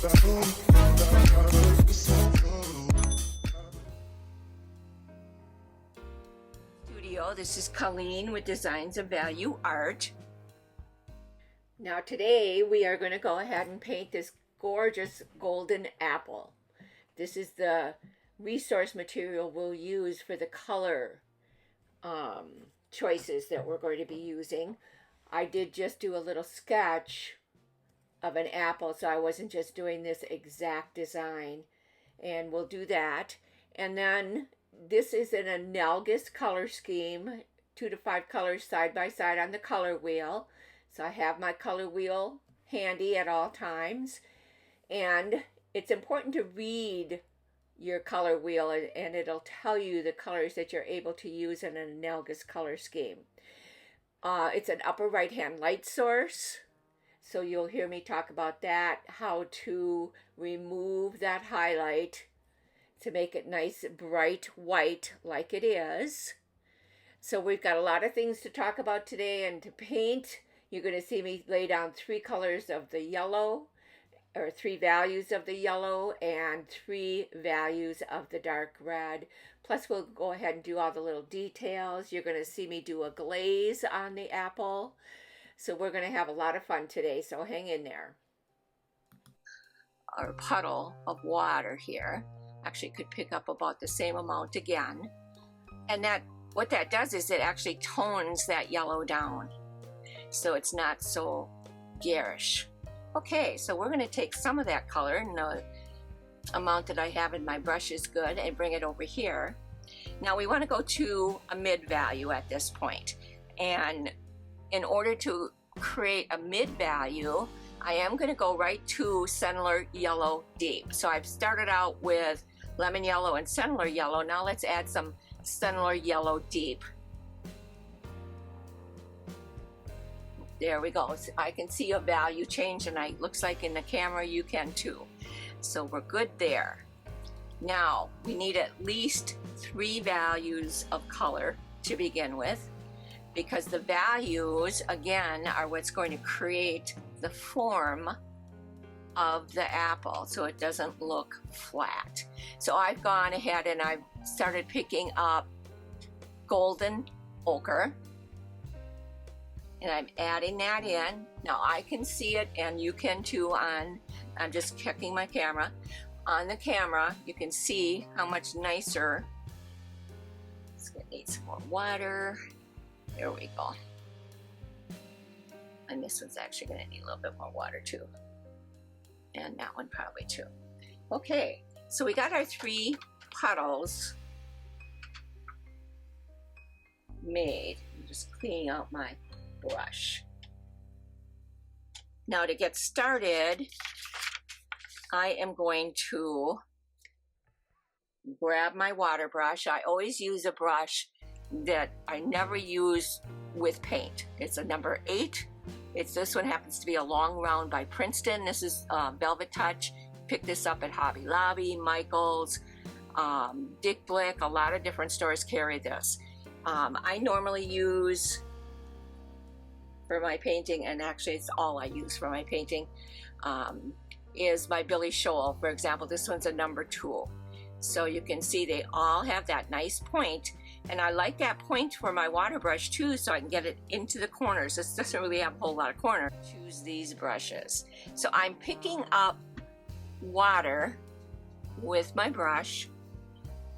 This is Colleen with Designs of Value Art. Now today we are going to go ahead and paint this gorgeous golden apple. This is the resource material we'll use for the color choices that we're going to be using. I did just do a little sketch of an apple, so I wasn't just doing this exact design, and we'll do that. And then this is an analogous color scheme, 2 to 5 colors side by side on the color wheel. So I have my color wheel handy at all times. And it's important to read your color wheel, and it'll tell you the colors that you're able to use in an analogous color scheme. It's an upper right hand light source. So you'll hear me talk about that, how to remove that highlight to make it nice, bright white like it is. So we've got a lot of things to talk about today and to paint. You're going to see me lay down 3 colors of the yellow, or 3 values of the yellow, and 3 values of the dark red. Plus we'll go ahead and do all the little details. You're going to see me do a glaze on the apple. So we're going to have a lot of fun today, so hang in there. Our puddle of water here actually could pick up about the same amount again, and what that does is it actually tones that yellow down so it's not so garish. Okay, so we're going to take some of that color, and the amount that I have in my brush is good, and bring it over here. Now we want to go to a mid value at this point, and in order to create a mid value, I am going to go right to Sennelier Yellow Deep. So I've started out with lemon yellow and Sennelier Yellow. Now let's add some Sennelier Yellow Deep. There we go. I can see a value change, and it looks like in the camera you can too. So we're good there. Now we need at least 3 values of color to begin with, because the values again are what's going to create the form of the apple, so it doesn't look flat. So I've gone ahead and I've started picking up golden ochre, and I'm adding that in. Now I can see it, and you can too. I'm just checking my camera. On the camera you can see how much nicer. It's gonna need some more water. There we go. And this one's actually going to need a little bit more water too. And that one probably too. Okay, so we got our 3 puddles made. I'm just cleaning out my brush. Now to get started, I am going to grab my water brush. I always use a brush that I never use with paint. It's a number 8. This one happens to be a long round by Princeton. This is Velvet Touch. Pick this up at Hobby Lobby, Michael's, Dick Blick. A lot of different stores carry this. I normally use for my painting, and actually it's all I use for my painting, is my Billy Showell. For example, this one's a number 2. So you can see they all have that nice point. And I like that point for my water brush too, so I can get it into the corners. This doesn't really have a whole lot of corner. Choose these brushes. So I'm picking up water with my brush,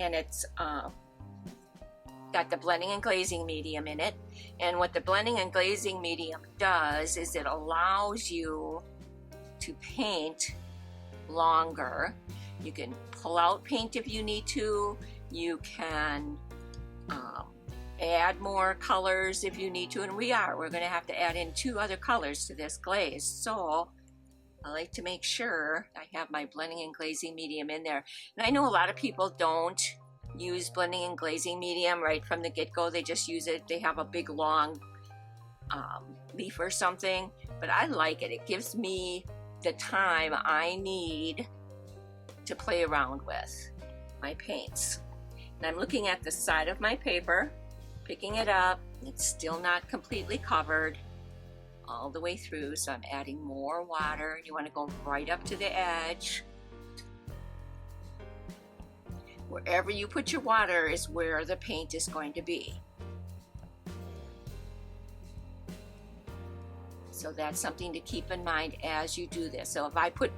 and it's got the blending and glazing medium in it. And what the blending and glazing medium does is it allows you to paint longer. You can pull out paint if you need to. You can add more colors if you need to, and we're going to have to add in 2 other colors to this glaze. So I like to make sure I have my blending and glazing medium in there. And I know a lot of people don't use blending and glazing medium right from the get-go. They just use it. They have a big long leaf or something, but I like it. It gives me the time I need to play around with my paints. And I'm looking at the side of my paper, picking it up. It's still not completely covered. all the way through. So I'm adding more water. You want to go right up to the edge. Wherever you put your water is where the paint is going to be. So that's something to keep in mind as you do this. So if I put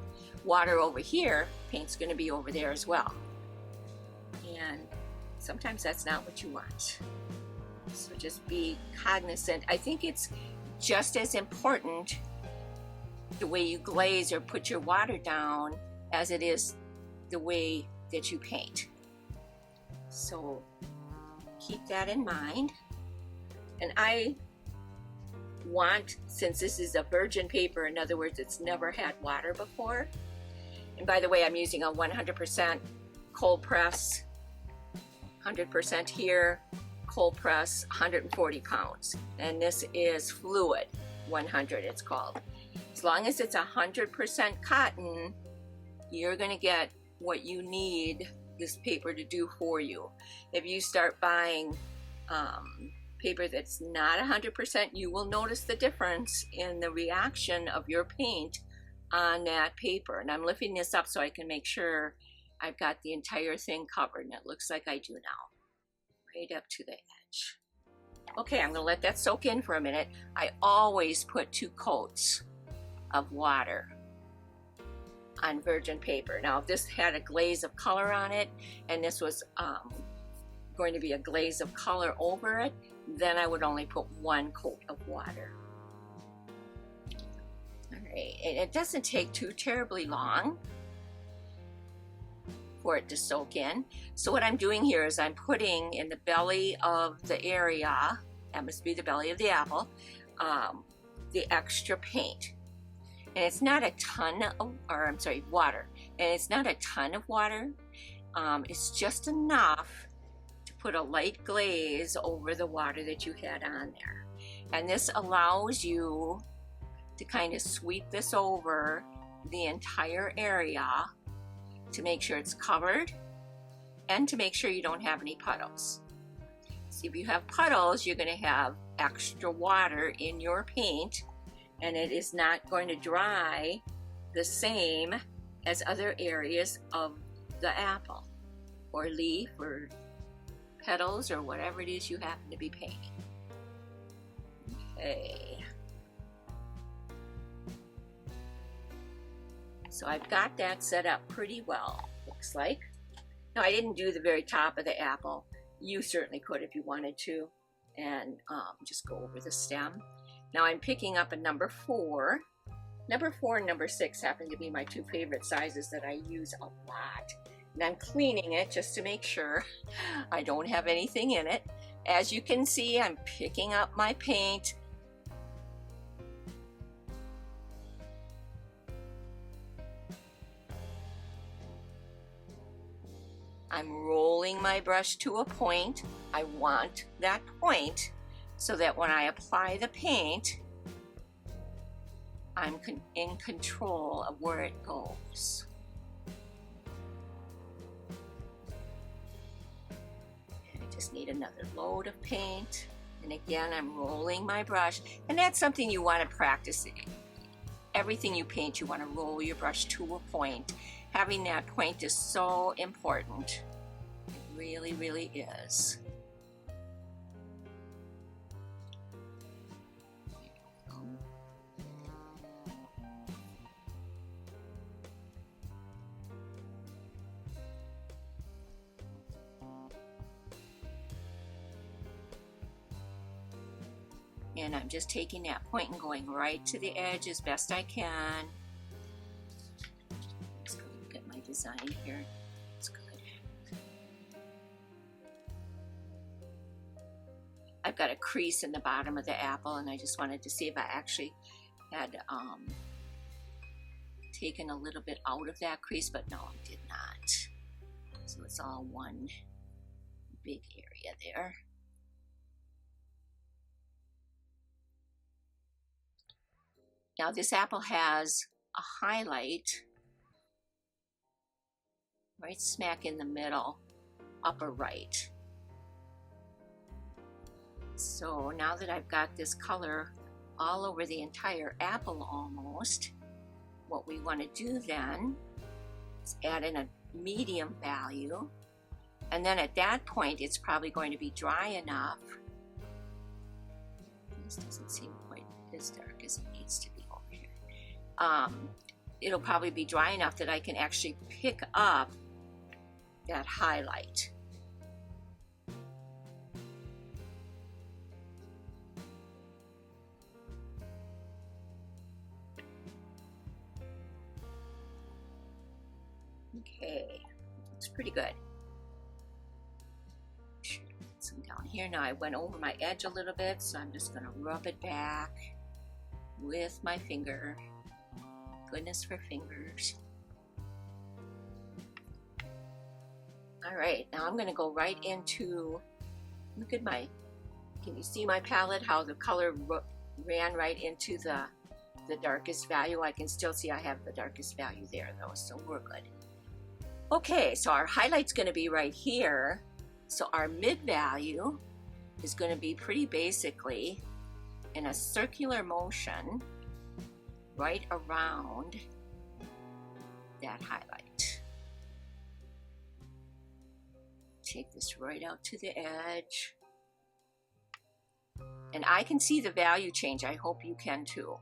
water over here, paint's going to be over there as well. And sometimes that's not what you want. So just be cognizant. I think it's just as important the way you glaze or put your water down as it is the way that you paint. So keep that in mind. And I want, since this is a virgin paper, in other words, it's never had water before. And by the way, I'm using a 100% cold press, 100% here, cold press, 140 pounds. And this is fluid, 100 it's called. As long as it's 100% cotton, you're gonna get what you need this paper to do for you. If you start buying paper that's not 100%, you will notice the difference in the reaction of your paint on that paper. And I'm lifting this up so I can make sure I've got the entire thing covered, and it looks like I do now, right up to the edge. Okay, I'm gonna let that soak in for a minute. I always put 2 coats of water on virgin paper. Now if this had a glaze of color on it and this was going to be a glaze of color over it, then I would only put 1 coat of water. Alright, and it doesn't take too terribly long for it to soak in. So what I'm doing here is I'm putting in the belly of the area, that must be the belly of the apple, the extra paint. And it's not a ton of, water. And it's not a ton of water. It's just enough to put a light glaze over the water that you had on there. And this allows you to kind of sweep this over the entire area to make sure it's covered and to make sure you don't have any puddles. See, if you have puddles, you're going to have extra water in your paint, and it is not going to dry the same as other areas of the apple or leaf or petals or whatever it is you happen to be painting. Okay. So I've got that set up pretty well, looks like. Now I didn't do the very top of the apple. You certainly could if you wanted to, and just go over the stem. Now I'm picking up a number 4. Number 4 and number 6 happen to be my 2 favorite sizes that I use a lot. And I'm cleaning it just to make sure I don't have anything in it. As you can see, I'm picking up my paint. I'm rolling my brush to a point. I want that point so that when I apply the paint, I'm in control of where it goes. And I just need another load of paint. And again, I'm rolling my brush. And that's something you want to practice. Everything you paint, you want to roll your brush to a point. Having that point is so important. It really, really is. And I'm just taking that point and going right to the edge as best I can. Let's go look at my design here. It's good. I've got a crease in the bottom of the apple, and I just wanted to see if I actually had taken a little bit out of that crease, but no, I did not. So it's all one big area there. Now this apple has a highlight right smack in the middle, upper right. So now that I've got this color all over the entire apple almost. What we want to do then is add in a medium value, and then at that point it's probably going to be dry enough. This doesn't seem quite as dark as it needs to be over here. It'll probably be dry enough that I can actually pick up that highlight. Okay, looks pretty good. Should put some down here. Now I went over my edge a little bit, so I'm just going to rub it back with my finger. Goodness for fingers. All right, now I'm going to go right into, look at my, can you see my palette, how the color ran right into the darkest value? I can still see I have the darkest value there though, so we're good. Okay, so our highlight's going to be right here. So our mid value is going to be pretty basically in a circular motion right around that highlight. Take this right out to the edge. And I can see the value change. I hope you can too.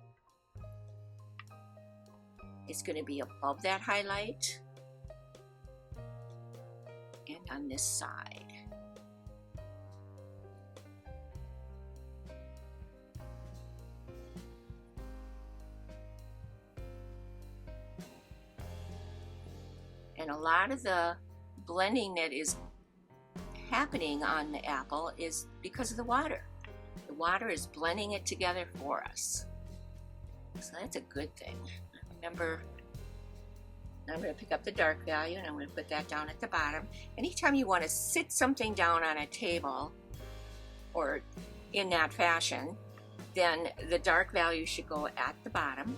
It's going to be above that highlight and on this side. And a lot of the blending that is happening on the apple is because of the water. The water is blending it together for us. So that's a good thing. Remember, I'm going to pick up the dark value and I'm going to put that down at the bottom. Anytime you want to sit something down on a table or in that fashion, then the dark value should go at the bottom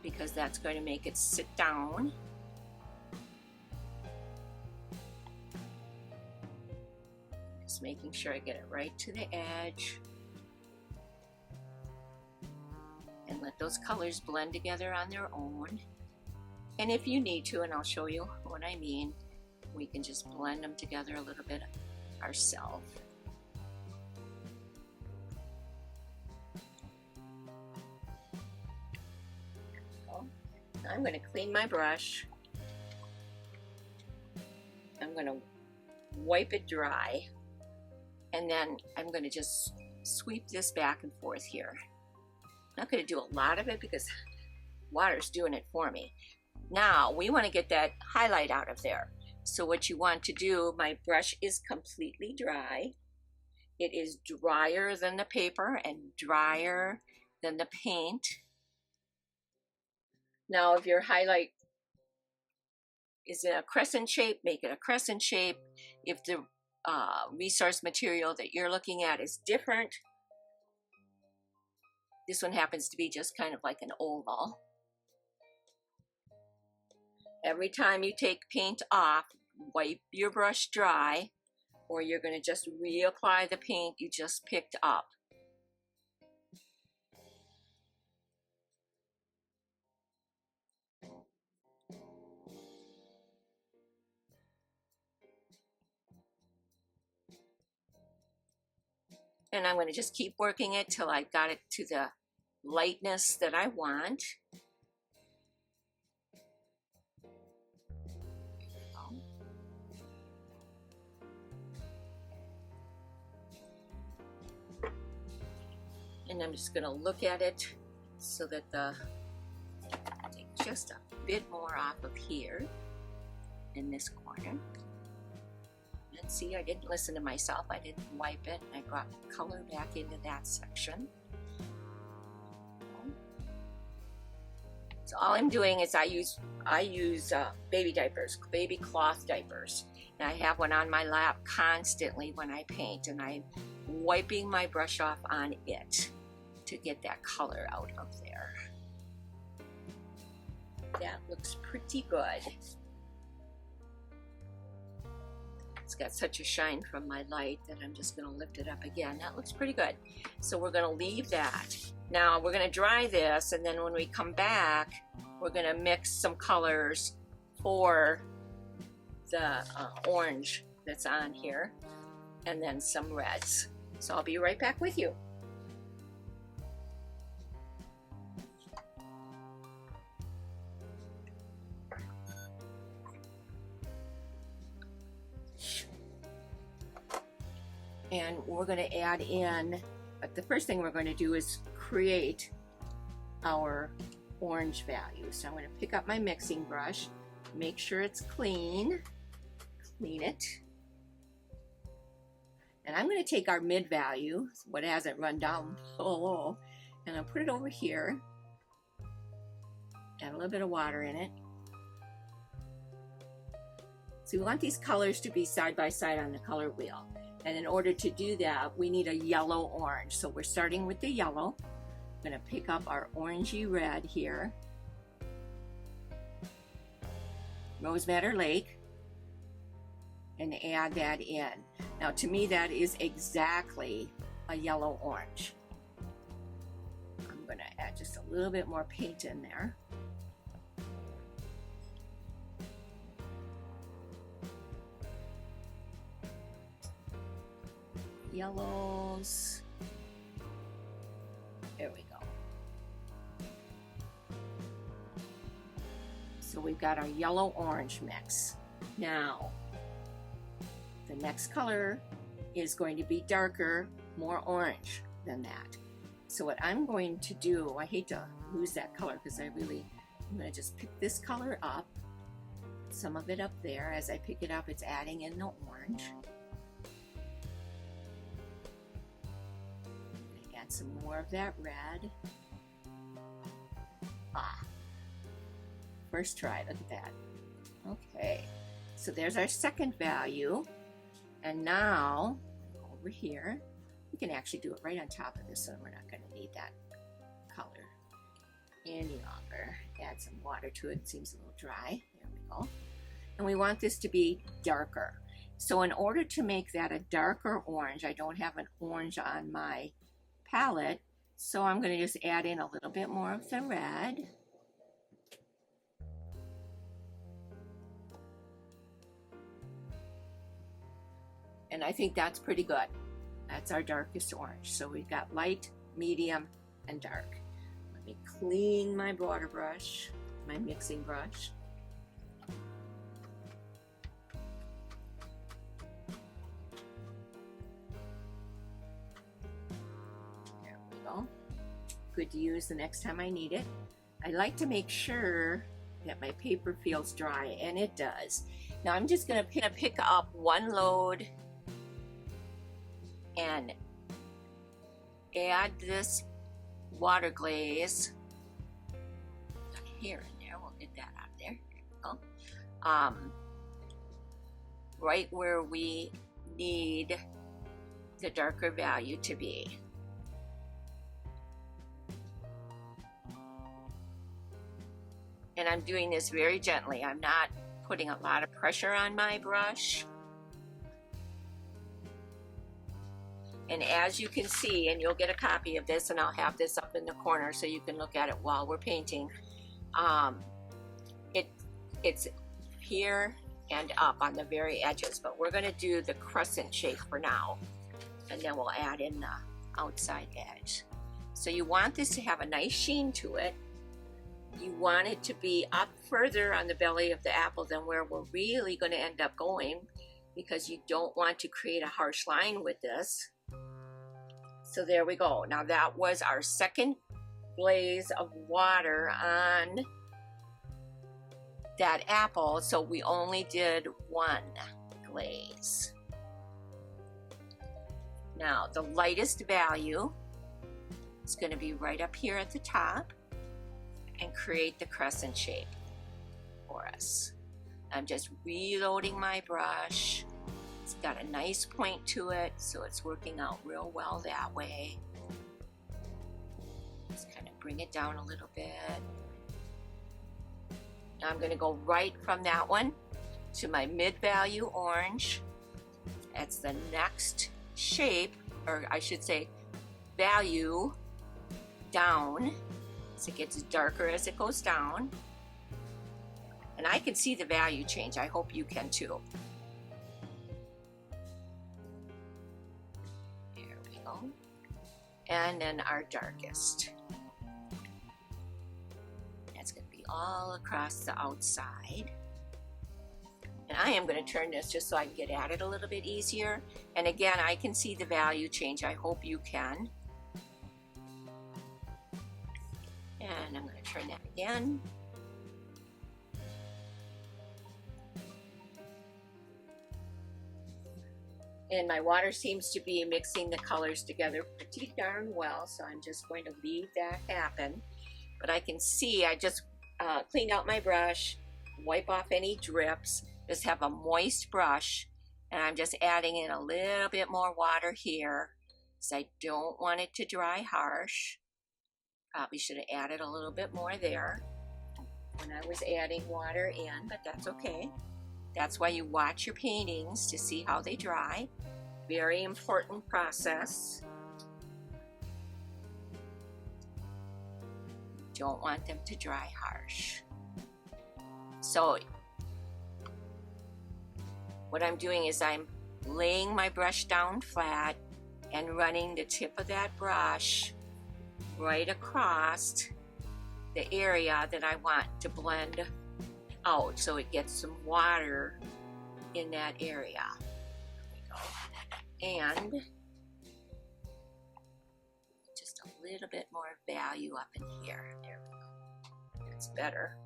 because that's going to make it sit down. Just making sure I get it right to the edge. And let those colors blend together on their own. And if you need to, and I'll show you what I mean, we can just blend them together a little bit ourselves. I'm going to clean my brush. I'm going to wipe it dry. And then I'm going to just sweep this back and forth here. I'm not going to do a lot of it because water's doing it for me. Now we want to get that highlight out of there. So what you want to do, my brush is completely dry. It is drier than the paper and drier than the paint. Now if your highlight is in a crescent shape, make it a crescent shape. If the resource material that you're looking at is different, this one happens to be just kind of like an oval. Every time you take paint off, wipe your brush dry, or you're going to just reapply the paint you just picked up. And I'm going to just keep working it till I got it to the lightness that I want. And I'm just going to look at it so that take just a bit more off of here in this corner. And see, I didn't listen to myself. I didn't wipe it. I brought color back into that section. So all I'm doing is I use baby diapers, baby cloth diapers. And I have one on my lap constantly when I paint, and I'm wiping my brush off on it to get that color out of there. That looks pretty good. It's got such a shine from my light that I'm just going to lift it up again. That looks pretty good. So we're going to leave that. Now we're going to dry this, and then when we come back, we're going to mix some colors for the orange that's on here, and then some reds. So I'll be right back with you. And we're going to add in, but the first thing we're going to do is create our orange value. So I'm going to pick up my mixing brush, make sure it's clean it. And I'm going to take our mid value, what hasn't run down so low, and I'll put it over here, add a little bit of water in it. So we want these colors to be side by side on the color wheel. And in order to do that, we need a yellow orange. So we're starting with the yellow. I'm going to pick up our orangey red here. Rose Madder Lake. And add that in. Now to me that is exactly a yellow orange. I'm going to add just a little bit more paint in there. Yellows. There we go. So we've got our yellow orange mix. Now the next color is going to be darker, more orange than that. So what I'm going to do, I hate to lose that color because I'm going to just pick this color up, some of it up there. As I pick it up, it's adding in the orange. Add some more of that red. First try, look at that. Okay, so there's our second value. And now, over here, we can actually do it right on top of this one. We're not going to need that color any longer. Add some water to it. It seems a little dry. There we go. And we want this to be darker. So in order to make that a darker orange, I don't have an orange on my palette, so I'm going to just add in a little bit more of the red. And I think that's pretty good. That's our darkest orange. So we've got light, medium, and dark. Let me clean my water brush, my mixing brush. There we go. Good to use the next time I need it. I like to make sure that my paper feels dry, and it does. Now I'm just going to pick up one load and add this water glaze here and there. We'll get that out of there. There we go. Right where we need the darker value to be. And I'm doing this very gently. I'm not putting a lot of pressure on my brush. And as you can see, and you'll get a copy of this, and I'll have this up in the corner so you can look at it while we're painting. It's here and up on the very edges, but we're going to do the crescent shape for now, and then we'll add in the outside edge. So you want this to have a nice sheen to it. You want it to be up further on the belly of the apple than where we're really going to end up going, because you don't want to create a harsh line with this. So there we go. Now that was our second glaze of water on that apple, so we only did one glaze. Now the lightest value is going to be right up here at the top and create the crescent shape for us. I'm just reloading my brush. It's got a nice point to it, so it's working out real well that way. Just kind of bring it down a little bit. Now I'm going to go right from that one to my mid-value orange, That's the next shape, or I should say value down, so it gets darker as it goes down. And I can see the value change. I hope you can too. There we go. And then our darkest. That's going to be all across the outside. And I am going to turn this just so I can get at it a little bit easier. And again, I can see the value change. I hope you can. And I'm going to turn that again. And my water seems to be mixing the colors together pretty darn well, so I'm just going to leave that happen. But I can see I just cleaned out my brush, wipe off any drips, just have a moist brush, and I'm just adding in a little bit more water here because I don't want it to dry harsh. Probably should have added a little bit more there when I was adding water in, but that's okay. That's why you watch your paintings to see how they dry. Very important process. Don't want them to dry harsh. So what I'm doing is I'm laying my brush down flat and running the tip of that brush right across the area that I want to blend out, so it gets some water in that area. And just a little bit more value up in here. There we go. That's better.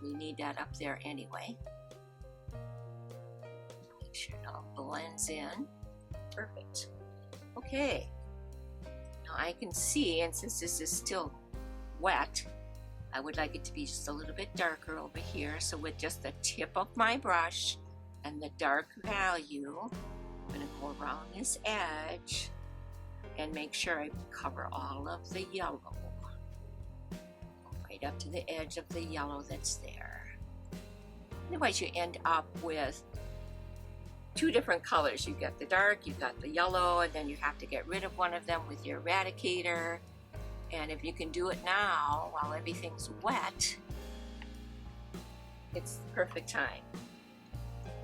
We need that up there anyway. Make sure it all blends in. Perfect. Okay. Now I can see, and since this is still wet, I would like it to be just a little bit darker over here. So with just the tip of my brush and the dark value, I'm going to go around this edge and make sure I cover all of the yellow. Right up to the edge of the yellow that's there. Otherwise you end up with two different colors. You've got the dark, you've got the yellow, and then you have to get rid of one of them with your eradicator. And if you can do it now while everything's wet, it's the perfect time.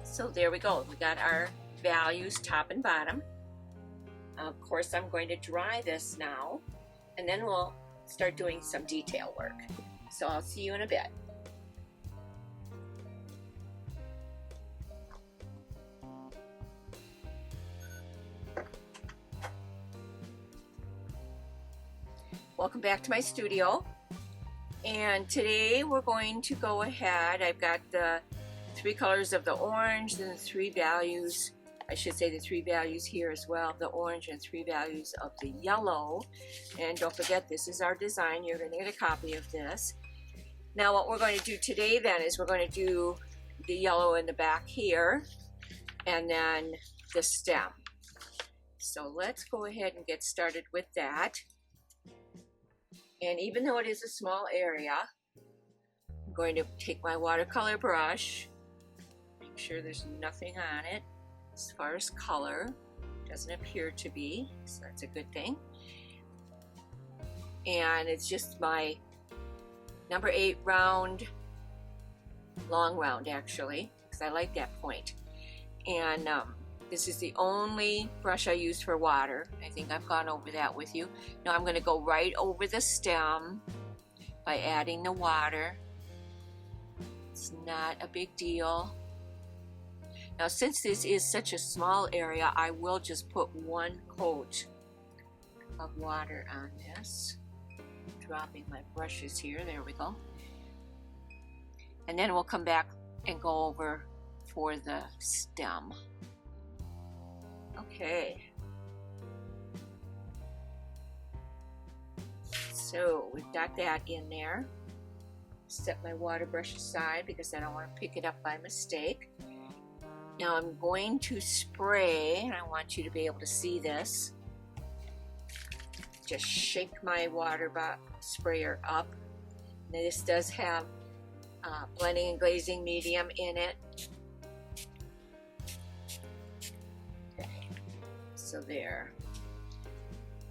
So there we go. We got our values top and bottom. Of course, I'm going to dry this now, and then we'll start doing some detail work. So I'll see you in a bit. Welcome back to my studio, and today we're going to go ahead. I've got the three colors of the orange and the three values, I should say the three values here as well, the orange and three values of the yellow. And don't forget, this is our design. You're going to get a copy of this. Now what we're going to do today then is we're going to do the yellow in the back here and then the stem. So let's go ahead and get started with that. And even though it is a small area, I'm going to take my watercolor brush, make sure there's nothing on it as far as color. Doesn't appear to be, so that's a good thing. And it's just my number 8 round, long round actually, because I like that point. And this is the only brush I use for water. I think I've gone over that with you. Now I'm going to go right over the stem by adding the water. It's not a big deal. Now since this is such a small area, I will just put one coat of water on this. Dropping my brushes here, there we go. And then we'll come back and go over for the stem. Okay. So we've got that in there. Set my water brush aside because I don't want to pick it up by mistake. Now I'm going to spray, and I want you to be able to see this. Just shake my water sprayer up. Now this does have blending and glazing medium in it. Okay, so there.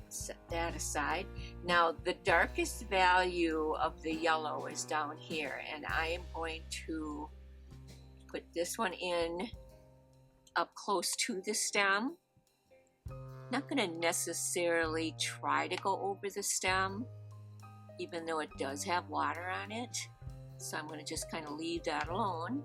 Set that aside. Now the darkest value of the yellow is down here, and I am going to put this one in up close to the stem. Not going to necessarily try to go over the stem, even though it does have water on it. So I'm going to just kind of leave that alone.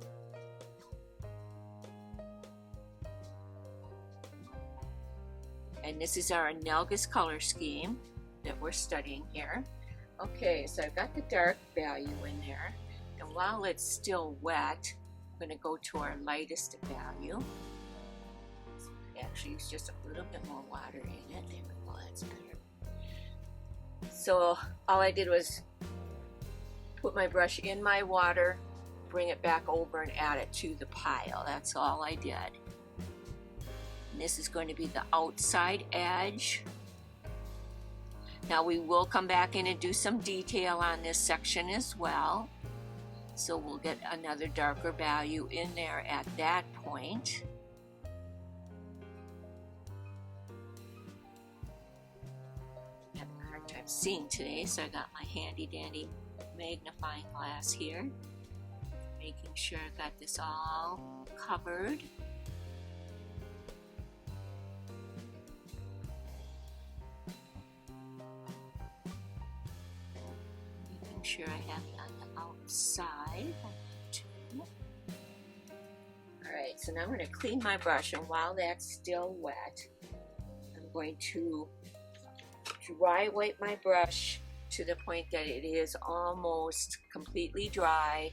And this is our analogous color scheme that we're studying here. Okay, so I've got the dark value in there. And while it's still wet, I'm going to go to our lightest value. Actually, use just a little bit more water in it. There we go, that's better. So all I did was put my brush in my water, bring it back over and add it to the pile. That's all I did. And this is going to be the outside edge. Now we will come back in and do some detail on this section as well. So we'll get another darker value in there at that point. I'm having a hard time seeing today, so I got my handy dandy magnifying glass here. Making sure I got this all covered. Sure I have it on the outside. Alright, so now I'm going to clean my brush, and while that's still wet, I'm going to dry wipe my brush to the point that it is almost completely dry,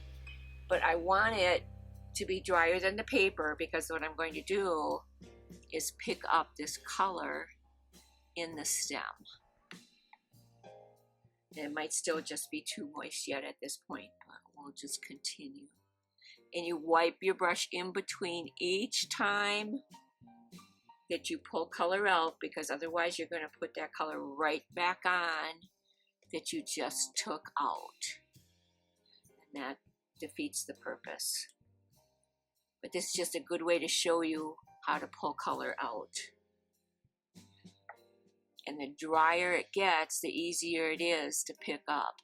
but I want it to be drier than the paper, because what I'm going to do is pick up this color in the stem. It might still just be too moist yet at this point, but we'll just continue. And you wipe your brush in between each time that you pull color out, because otherwise you're going to put that color right back on that you just took out. And that defeats the purpose. But this is just a good way to show you how to pull color out. And the drier it gets, the easier it is to pick up.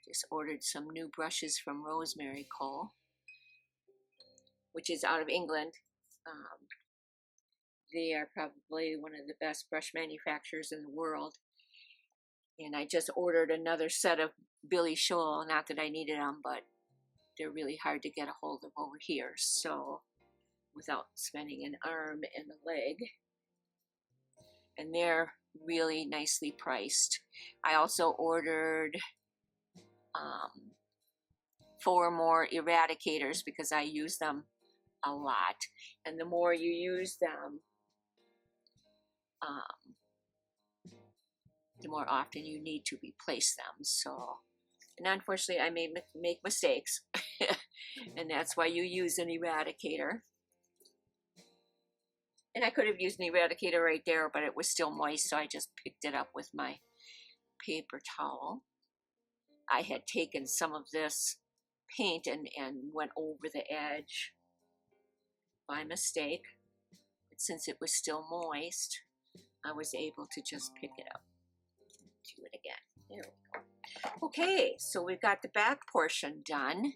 Just ordered some new brushes from Rosemary Cole, which is out of England. They are probably one of the best brush manufacturers in the world. And I just ordered another set of Billy Showell, not that I needed them, but they're really hard to get a hold of over here, so without spending an arm and a leg. And they're really nicely priced. I also ordered 4 more eradicators because I use them a lot. And the more you use them, the more often you need to replace them. So, and unfortunately I may make mistakes. And that's why you use an eradicator. And I could have used an eradicator right there, but it was still moist, so I just picked it up with my paper towel. I had taken some of this paint and went over the edge by mistake. But since it was still moist, I was able to just pick it up. Do it again. There we go. Okay, so we've got the back portion done.